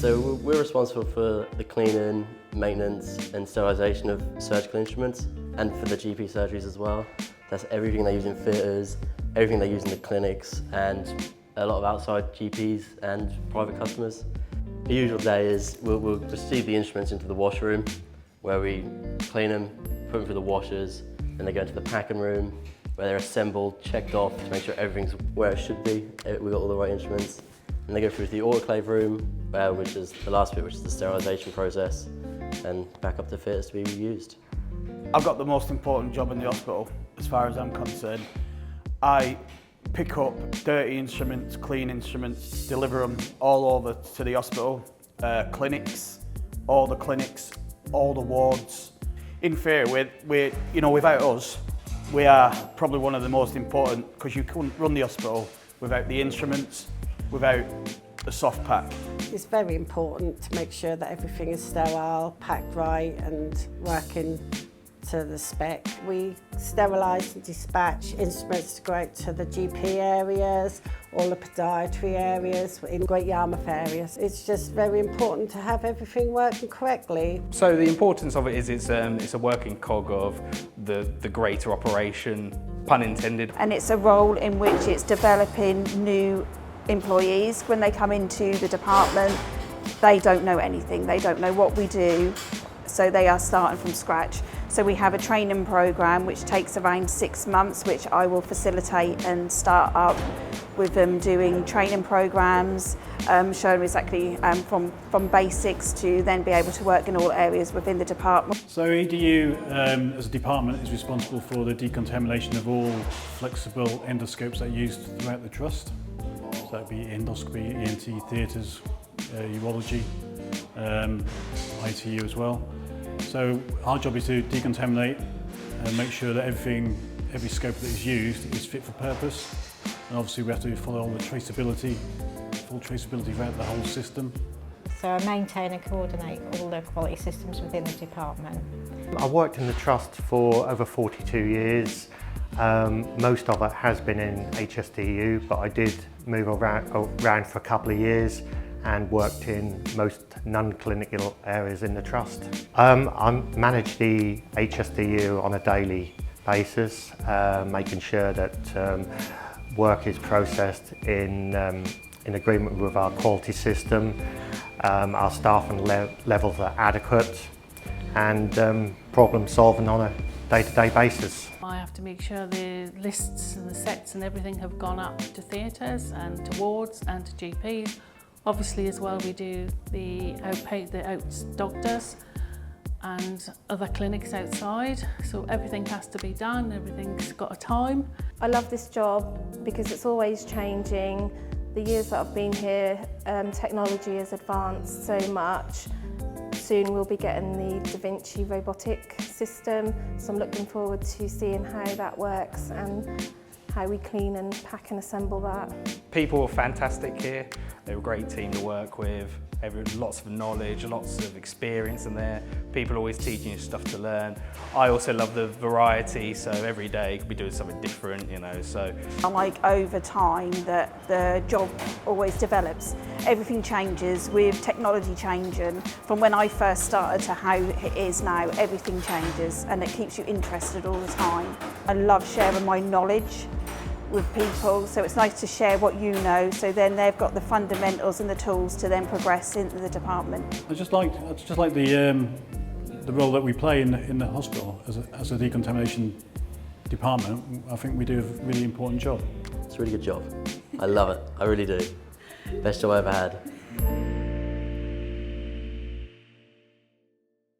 So we're responsible for the cleaning, maintenance and sterilisation of surgical instruments, and for the GP surgeries as well. That's everything they use in theatres, everything they use in the clinics, and a lot of outside GPs and private customers. The usual day is we'll receive the instruments into the washroom, where we clean them, put them through the washers, then they go into the packing room, where they're assembled, checked off to make sure everything's where it should be. We've got all the right instruments. And they go through to the autoclave room, which is the last bit, which is the sterilisation process, and back up to theatres to be used. I've got the most important job in the hospital, as far as I'm concerned. I pick up dirty instruments, clean instruments, deliver them all over to the hospital, clinics, all the wards. In theory, without us, we are probably one of the most important, because you couldn't run the hospital without the instruments, without the soft pack. It's very important to make sure that everything is sterile, packed right and working to the spec. We sterilise and dispatch instruments to go out to the GP areas, all the podiatry areas, in Great Yarmouth areas. It's just very important to have everything working correctly. So the importance of it is it's a working cog of the greater operation, pun intended. And it's a role in which it's developing new employees. When they come into the department, they don't know anything, they don't know what we do, so they are starting from scratch. So we have a training programme which takes around 6 months, which I will facilitate and start up with them doing training programmes, showing exactly from basics to then be able to work in all areas within the department. So EDU as a department is responsible for the decontamination of all flexible endoscopes that are used throughout the trust. So that would be endoscopy, ENT, theatres, urology, ITU as well. So our job is to decontaminate and make sure that every scope that is used is fit for purpose. And obviously we have to follow all the traceability, full traceability throughout the whole system. So I maintain and coordinate all the quality systems within the department. I've worked in the trust for over 42 years. Most of it has been in HSDU, but I did move around for a couple of years and worked in most non-clinical areas in the trust. I manage the HSDU on a daily basis, making sure that work is processed in agreement with our quality system, our staffing levels are adequate, and problem solving on a day-to-day basis. I have to make sure the lists and the sets and everything have gone up to theatres and to wards and to GPs. Obviously as well we do the out doctors and other clinics outside, so everything has to be done, everything's got a time. I love this job because it's always changing. The years that I've been here, technology has advanced so much. Soon we'll be getting the Da Vinci robotic system, so I'm looking forward to seeing how that works and how we clean and pack and assemble that. People were fantastic here. They were a great team to work with. Lots of knowledge, lots of experience in there. People always teaching you stuff to learn. I also love the variety, so every day you could be doing something different, you know. So I like over time that the job always develops. Everything changes with technology changing. From when I first started to how it is now, everything changes and it keeps you interested all the time. I love sharing my knowledge with people, so it's nice to share what you know, so then they've got the fundamentals and the tools to then progress into the department. I just like the role that we play in the hospital as a decontamination department. I think we do a really important job. It's a really good job. I love it, I really do. Best job I ever had.